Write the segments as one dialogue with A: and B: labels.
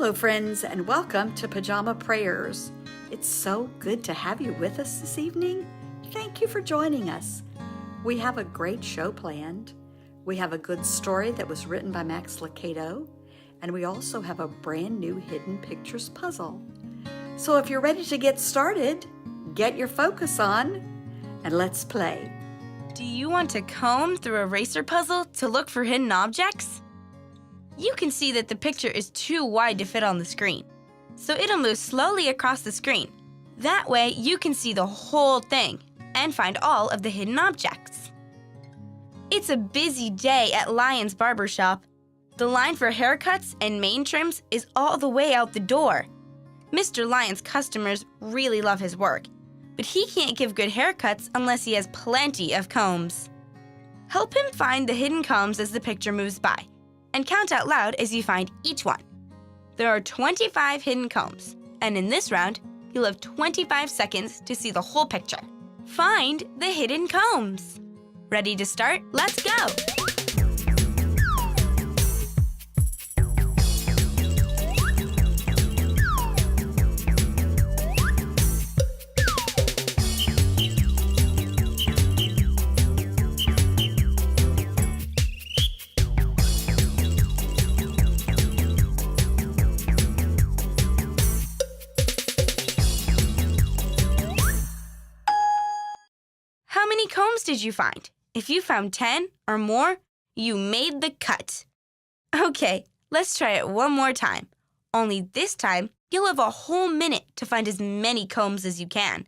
A: Hello, friends, and welcome to Pajama Prayers. It's so good to have you with us this evening. Thank you for joining us. We have a great show planned. We have a good story that was written by Max Lucado, and we also have a brand new Hidden Pictures puzzle. So if you're ready to get started, get your focus on, and let's play.
B: Do you want to comb through a racer puzzle to look for hidden objects? You can see that the picture is too wide to fit on the screen, so it'll move slowly across the screen. That way, you can see the whole thing and find all of the hidden objects. It's a busy day at Lion's Barbershop. The line for haircuts and mane trims is all the way out the door. Mr. Lion's customers really love his work, but he can't give good haircuts unless he has plenty of combs. Help him find the hidden combs as the picture moves by, and count out loud as you find each one. There are 25 hidden combs, and in this round, you'll have 25 seconds to see the whole picture. Find the hidden combs. Ready to start? Let's go! How many combs did you find? If you found 10 or more, you made the cut. Okay, let's try it one more time. Only this time, you'll have a whole minute to find as many combs as you can.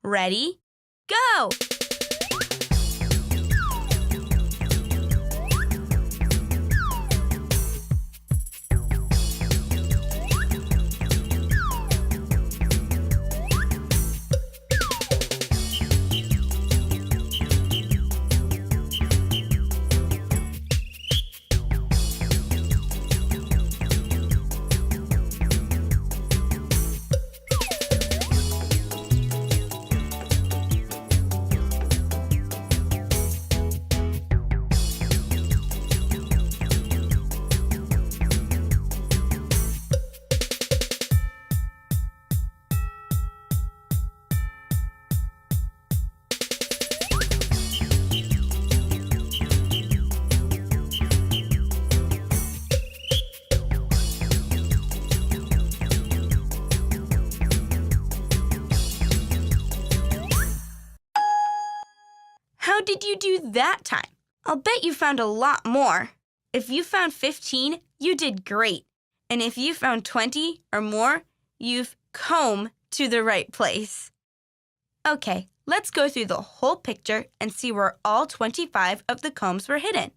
B: Ready? Go! How did you do that time? I'll bet you found a lot more. If you found 15, you did great. And if you found 20 or more, you've combed to the right place. Okay, let's go through the whole picture and see where all 25 of the combs were hidden.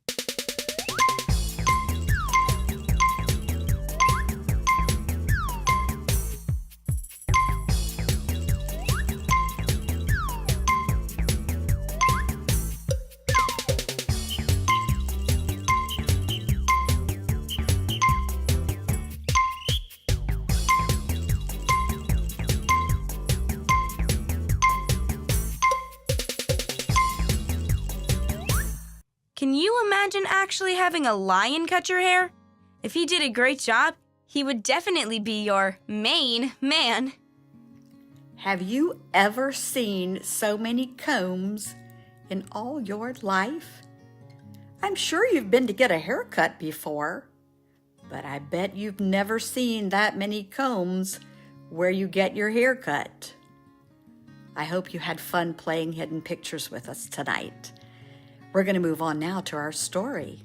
B: Can you imagine actually having a lion cut your hair? If he did a great job, he would definitely be your main man.
A: Have you ever seen so many combs in all your life? I'm sure you've been to get a haircut before, but I bet you've never seen that many combs where you get your hair cut. I hope you had fun playing Hidden Pictures with us tonight. We're going to move on now to our story.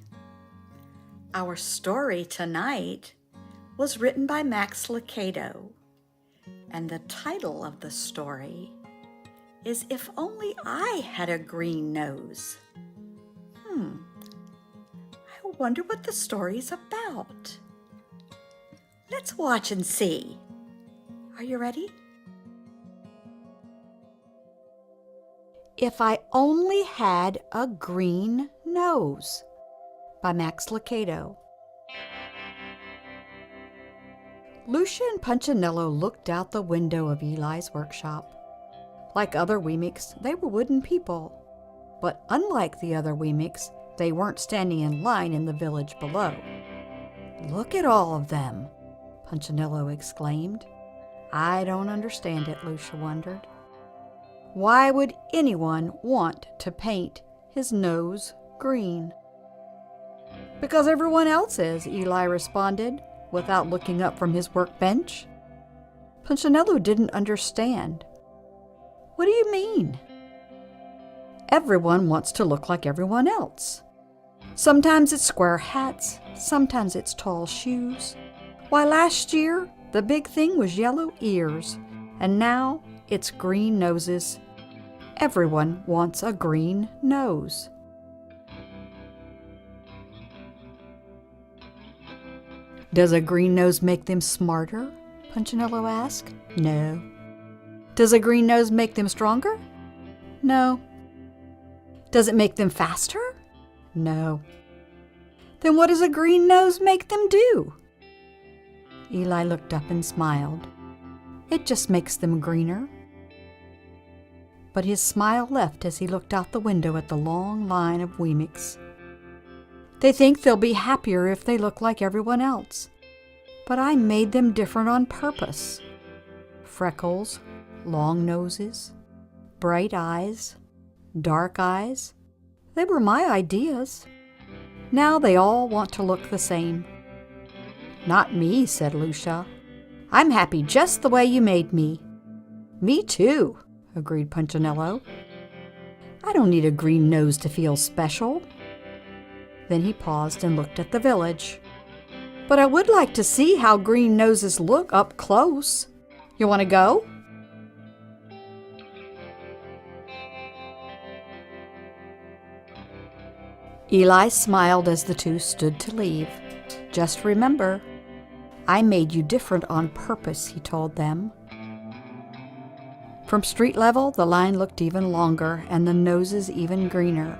A: Our story tonight was written by Max Lucado, and the title of the story is If Only I Had a Green Nose. I wonder what the story's about. Let's watch and see. Are you ready? If I Only Had a Green Nose by Max Lucado. Lucia and Punchinello looked out the window of Eli's workshop. Like other Weemics, they were wooden people. But unlike the other Weemics, they weren't standing in line in the village below. Look at all of them. Punchinello exclaimed. I don't understand it, Lucia wondered. Why would anyone want to paint his nose green? Because everyone else is, Eli responded, without looking up from his workbench. Punchinello didn't understand. What do you mean? Everyone wants to look like everyone else. Sometimes it's square hats, sometimes it's tall shoes. Why, last year, the big thing was yellow ears, and now it's green noses. Everyone wants a green nose. Does a green nose make them smarter? Punchinello asked. No. Does a green nose make them stronger? No. Does it make them faster? No. Then what does a green nose make them do? Eli looked up and smiled. It just makes them greener. But his smile left as he looked out the window at the long line of Wemicks. They think they'll be happier if they look like everyone else. But I made them different on purpose. Freckles, long noses, bright eyes, dark eyes. They were my ideas. Now they all want to look the same. Not me, said Lucia. I'm happy just the way you made me. Me too, agreed Punchinello. I don't need a green nose to feel special. Then he paused and looked at the village. But I would like to see how green noses look up close. You want to go? Eli smiled as the two stood to leave. Just remember, I made you different on purpose, he told them. From street level, the line looked even longer and the noses even greener.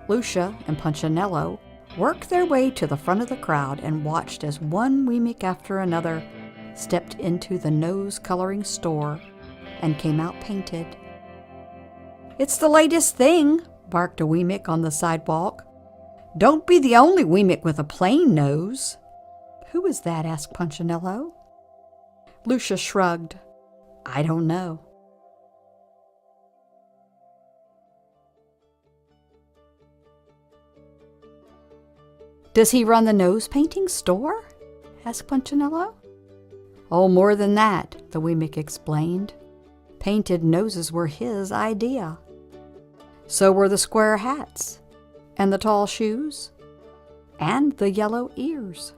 A: Lucia and Punchinello worked their way to the front of the crowd and watched as one Wemick after another stepped into the nose-coloring store and came out painted. It's the latest thing, barked a Wemick on the sidewalk. Don't be the only Wemick with a plain nose. Who is that? Asked Punchinello. Lucia shrugged. I don't know. Does he run the nose painting store? Asked Punchinello. Oh, more than that, the Wemick explained. Painted noses were his idea. So were the square hats, and the tall shoes, and the yellow ears.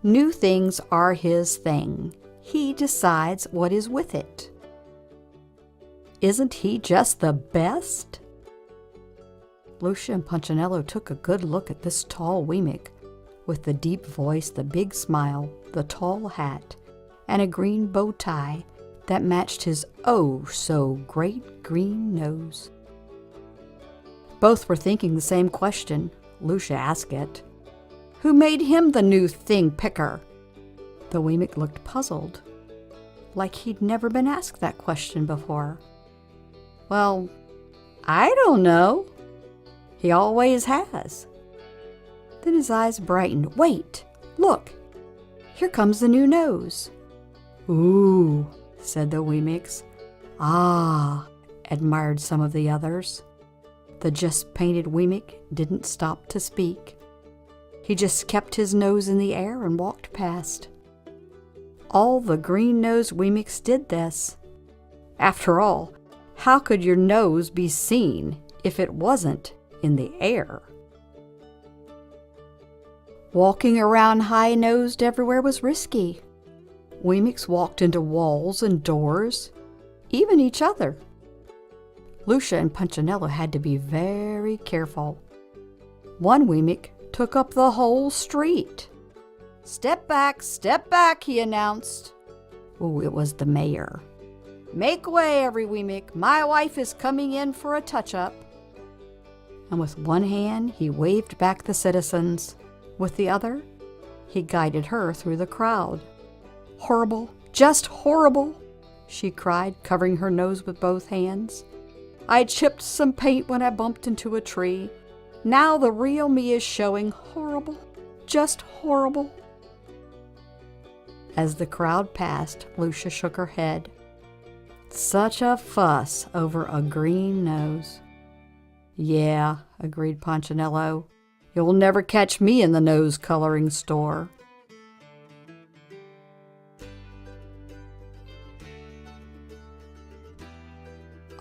A: New things are his thing. He decides what is with it. Isn't he just the best? Lucia and Punchinello took a good look at this tall Wemick, with the deep voice, the big smile, the tall hat, and a green bow tie that matched his oh-so-great green nose. Both were thinking the same question. Lucia asked it. Who made him the new thing picker? The Wemick looked puzzled, like he'd never been asked that question before. Well, I don't know. He always has. Then his eyes brightened. Wait, look, here comes the new nose. Ooh, said the Wemicks. Ah, admired some of the others. The just-painted Wemick didn't stop to speak. He just kept his nose in the air and walked past. All the green-nosed Wemicks did this. After all, how could your nose be seen if it wasn't in the air? Walking around high-nosed everywhere was risky. Wemicks walked into walls and doors, even each other. Lucia and Punchinello had to be very careful. One Wemick took up the whole street. Step back, he announced. Oh, it was the mayor. Make way, every Wemick. My wife is coming in for a touch-up. And with one hand, he waved back the citizens. With the other, he guided her through the crowd. Horrible, just horrible, she cried, covering her nose with both hands. I chipped some paint when I bumped into a tree. Now the real me is showing. Horrible, just horrible. As the crowd passed, Lucia shook her head. Such a fuss over a green nose. Yeah, agreed Punchinello. You'll never catch me in the nose coloring store.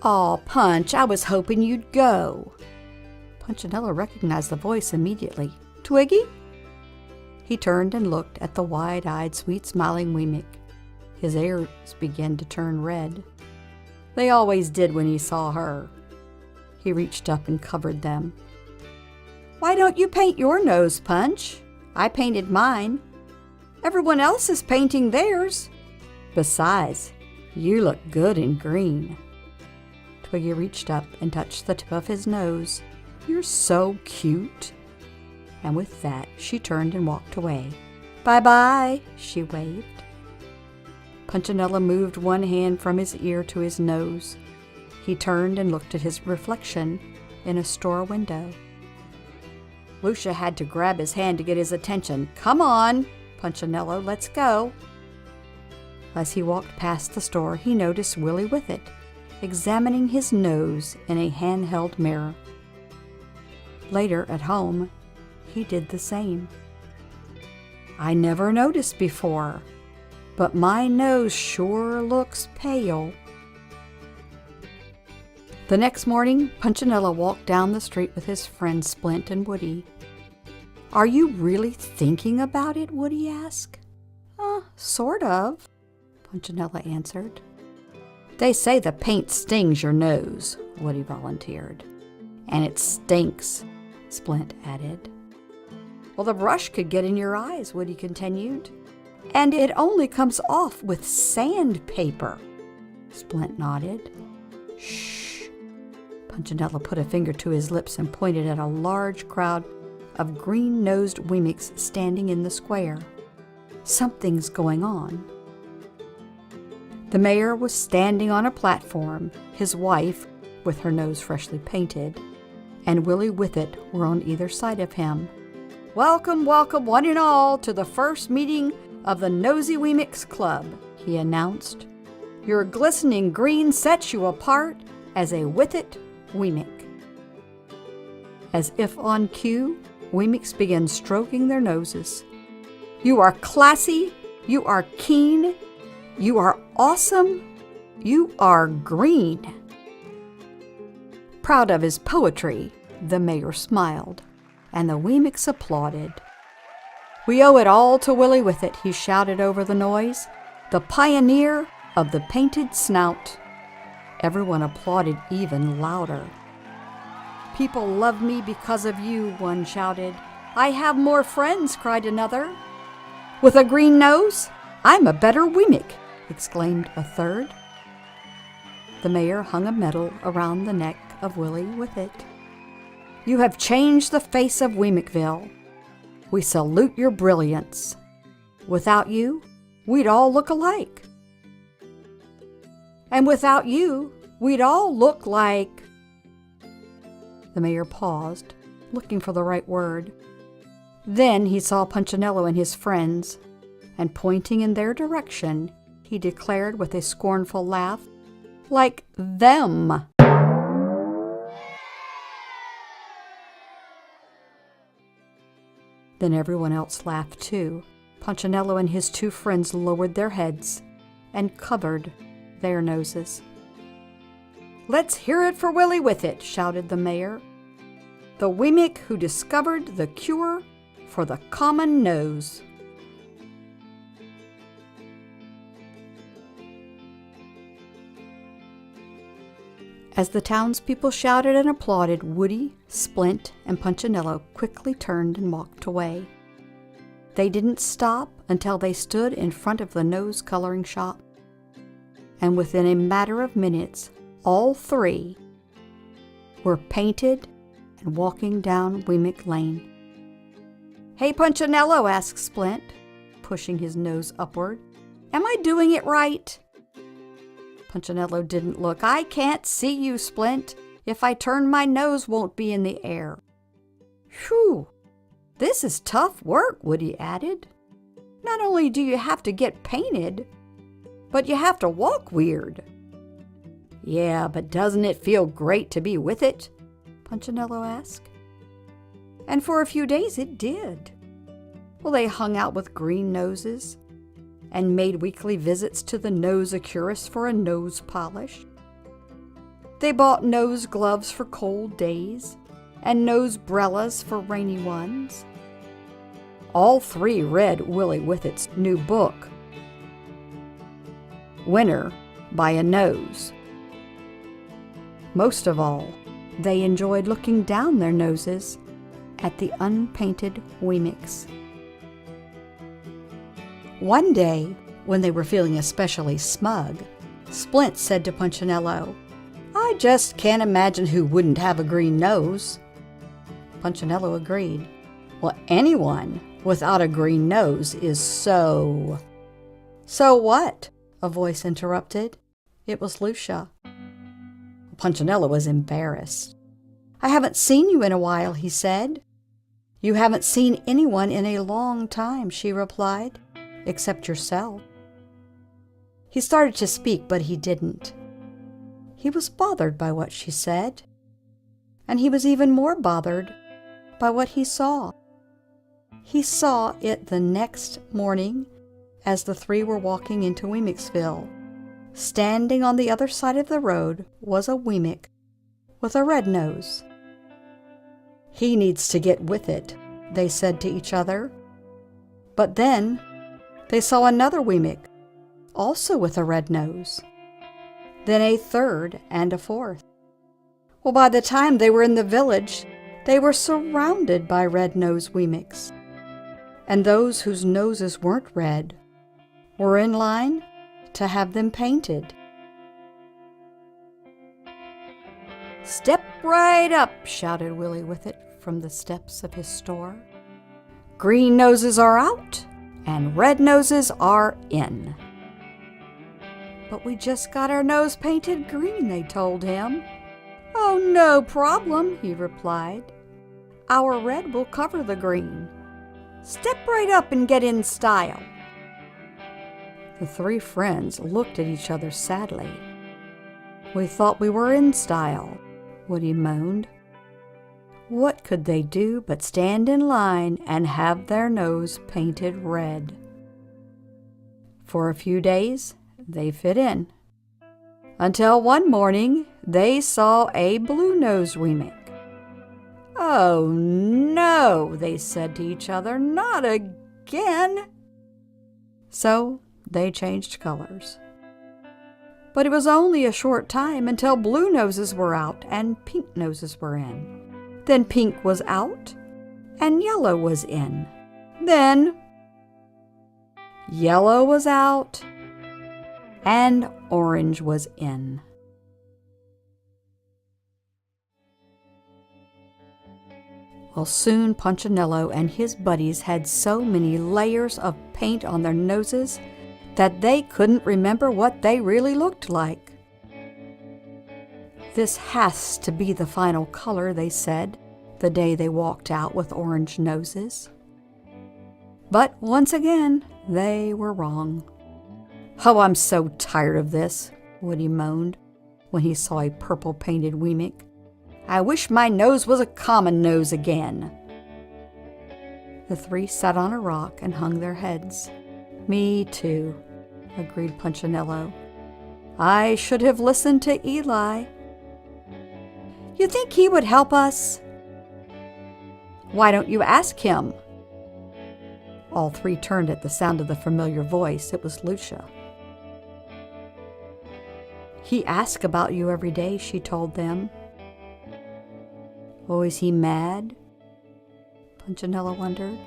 A: Aw, Punch, I was hoping you'd go. Punchinello recognized the voice immediately. Twiggy? He turned and looked at the wide-eyed, sweet-smiling Weemick. His ears began to turn red. They always did when he saw her. He reached up and covered them. Why don't you paint your nose, Punch? I painted mine. Everyone else is painting theirs. Besides, you look good in green. Twiggy reached up and touched the tip of his nose. You're so cute. And with that, she turned and walked away. Bye-bye, she waved. Punchinello moved one hand from his ear to his nose. He turned and looked at his reflection in a store window. Lucia had to grab his hand to get his attention. Come on, Punchinello, let's go. As he walked past the store, he noticed Willie Whiffet examining his nose in a handheld mirror. Later at home, he did the same. I never noticed before, but my nose sure looks pale. The next morning, Punchinello walked down the street with his friends Splint and Woody. Are you really thinking about it? Woody asked. Sort of, Punchinello answered. They say the paint stings your nose, Woody volunteered. And it stinks, Splint added. Well, the brush could get in your eyes, Woody continued. And it only comes off with sandpaper, Splint nodded. Shh. Punchinello put a finger to his lips and pointed at a large crowd of green-nosed Weemicks standing in the square. Something's going on. The mayor was standing on a platform, his wife, with her nose freshly painted, and Willie Whiffet were on either side of him. Welcome, welcome, one and all, to the first meeting of the Nosy Weemicks Club, he announced. Your glistening green sets you apart as a Whiffet Weemick. As if on cue, Weemicks began stroking their noses. You are classy, you are keen, you are awesome, you are green. Proud of his poetry, the mayor smiled, and the Weemicks applauded. We owe it all to Willie Whiffet, he shouted over the noise, the pioneer of the painted snout. Everyone applauded even louder. People love me because of you, one shouted. I have more friends, cried another. With a green nose? I'm a better Weemick, exclaimed a third. The mayor hung a medal around the neck of Willie Whiffet. You have changed the face of Weemickville. We salute your brilliance. Without you, we'd all look alike. And without you, we'd all look like... The mayor paused, looking for the right word. Then he saw Punchinello and his friends, and pointing in their direction, he declared with a scornful laugh, like them. Then everyone else laughed too. Punchinello and his two friends lowered their heads and covered their noses. Let's hear it for Willie Whiffet, shouted the mayor. The Weemick who discovered the cure for the common nose. As the townspeople shouted and applauded, Woody, Splint, and Punchinello quickly turned and walked away. They didn't stop until they stood in front of the nose-coloring shop. And within a matter of minutes, all three were painted and walking down Weemick Lane. Hey, Punchinello, asked Splint, pushing his nose upward. Am I doing it right? Punchinello didn't look. I can't see you, Splint. If I turn, my nose won't be in the air. Phew, this is tough work, Woody added. Not only do you have to get painted, but you have to walk weird." "Yeah, but doesn't it feel great to be with it?" Punchinello asked. And for a few days it did. Well, they hung out with green noses and made weekly visits to the nose oculist for a nose polish. They bought nose gloves for cold days and nose brellas for rainy ones. All three read Willie Whittett's new book, Winner by a Nose. Most of all, they enjoyed looking down their noses at the unpainted Wemix. One day, when they were feeling especially smug, Splint said to Punchinello, "I just can't imagine who wouldn't have a green nose." Punchinello agreed. "Well, anyone without a green nose is so—" "So what?" a voice interrupted. It was Lucia. Punchinello was embarrassed. "I haven't seen you in a while," he said. "You haven't seen anyone in a long time," she replied, "except yourself." He started to speak, but he didn't. He was bothered by what she said, and he was even more bothered by what he saw. He saw it the next morning as the three were walking into Wemixville. Standing on the other side of the road was a Wemix with a red nose. "He needs to get with it," they said to each other. But then they saw another Wemix, also with a red nose. Then a third and a fourth. Well, by the time they were in the village, they were surrounded by red-nosed Wemix. And those whose noses weren't red were in line to have them painted. "Step right up," shouted Willie Whittet from the steps of his store. "Green noses are out and red noses are in." "But we just got our nose painted green," they told him. "Oh, no problem," he replied. "Our red will cover the green. Step right up and get in style." The three friends looked at each other sadly. "We thought we were in style," Woody moaned. What could they do but stand in line and have their nose painted red? For a few days, they fit in. Until one morning, they saw a blue-nosed Wemix. "Oh no," they said to each other, "not again." So they changed colors. But it was only a short time until blue noses were out and pink noses were in. Then pink was out and yellow was in. Then yellow was out and orange was in. Well, soon Punchinello and his buddies had so many layers of paint on their noses that they couldn't remember what they really looked like. "This has to be the final color," they said, the day they walked out with orange noses. But once again, they were wrong. "Oh, I'm so tired of this," Woody moaned when he saw a purple-painted Wemix. "I wish my nose was a common nose again." The three sat on a rock and hung their heads. "Me too," agreed Punchinello. "I should have listened to Eli." "You think he would help us?" "Why don't you ask him?" All three turned at the sound of the familiar voice. It was Lucia. "He asks about you every day," she told them. "Oh, is he mad?" Punchinello wondered.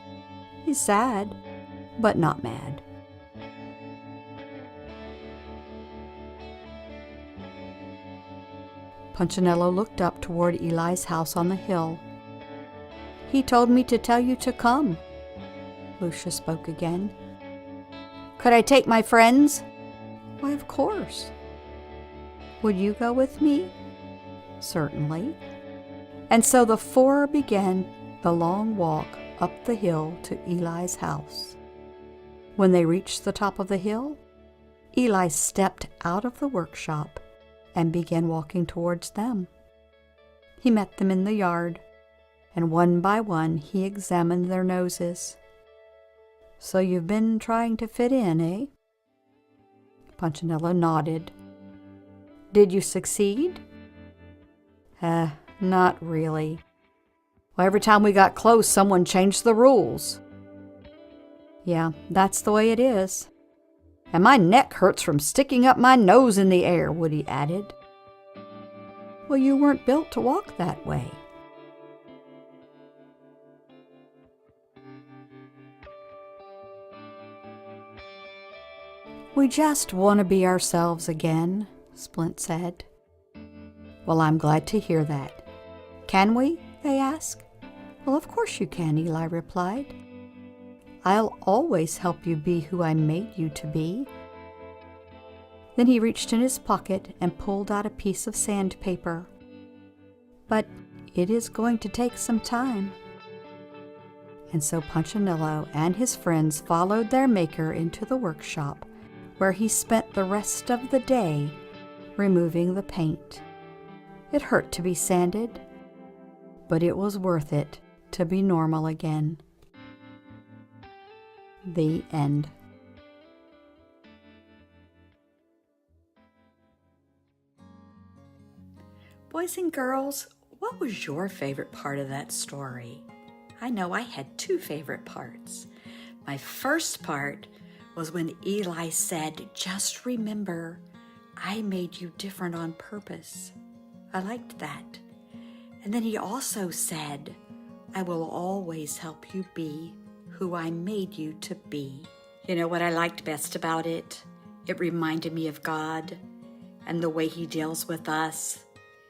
A: "He's sad, but not mad." Punchinello looked up toward Eli's house on the hill. "He told me to tell you to come." Lucia spoke again. "Could I take my friends?" "Why, of course." "Would you go with me?" "Certainly." And so the four began the long walk up the hill to Eli's house. When they reached the top of the hill, Eli stepped out of the workshop and began walking towards them. He met them in the yard, and one by one he examined their noses. "So you've been trying to fit in, eh?" Punchinello nodded. "Did you succeed?" Not really. Well, every time we got close, someone changed the rules." "Yeah, that's the way it is. And my neck hurts from sticking up my nose in the air," Woody added. "Well, you weren't built to walk that way." "We just want to be ourselves again," Splint said. "Well, I'm glad to hear that. Can we?" they asked. "Well, of course you can," Eli replied. "I'll always help you be who I made you to be." Then he reached in his pocket and pulled out a piece of sandpaper. "But it is going to take some time." And so Punchinello and his friends followed their maker into the workshop, where he spent the rest of the day removing the paint. It hurt to be sanded, but it was worth it to be normal again. The end. Boys and girls, what was your favorite part of that story? I know I had two favorite parts. My first part was when Eli said, "Just remember, I made you different on purpose." I liked that. And then he also said, "I will always help you be who I made you to be." You know what I liked best about it? It reminded me of God and the way He deals with us.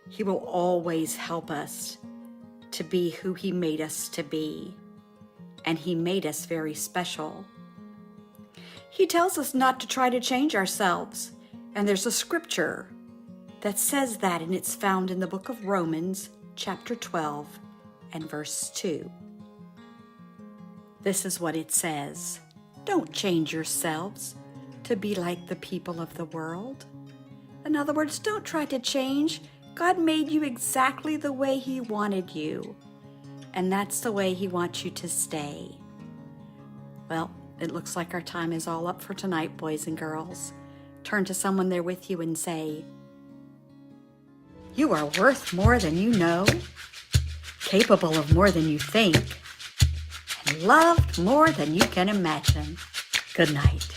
A: He will always help us to be who He made us to be. And He made us very special. He tells us not to try to change ourselves. And there's a scripture that says that, and it's found in the book of Romans, chapter 12 and verse 2. This is what it says: "Don't change yourselves to be like the people of the world." In other words, don't try to change. God made you exactly the way He wanted you, and that's the way He wants you to stay. Well, it looks like our time is all up for tonight, boys and girls. Turn to someone there with you and say, "You are worth more than you know, capable of more than you think, and loved more than you can imagine." Good night.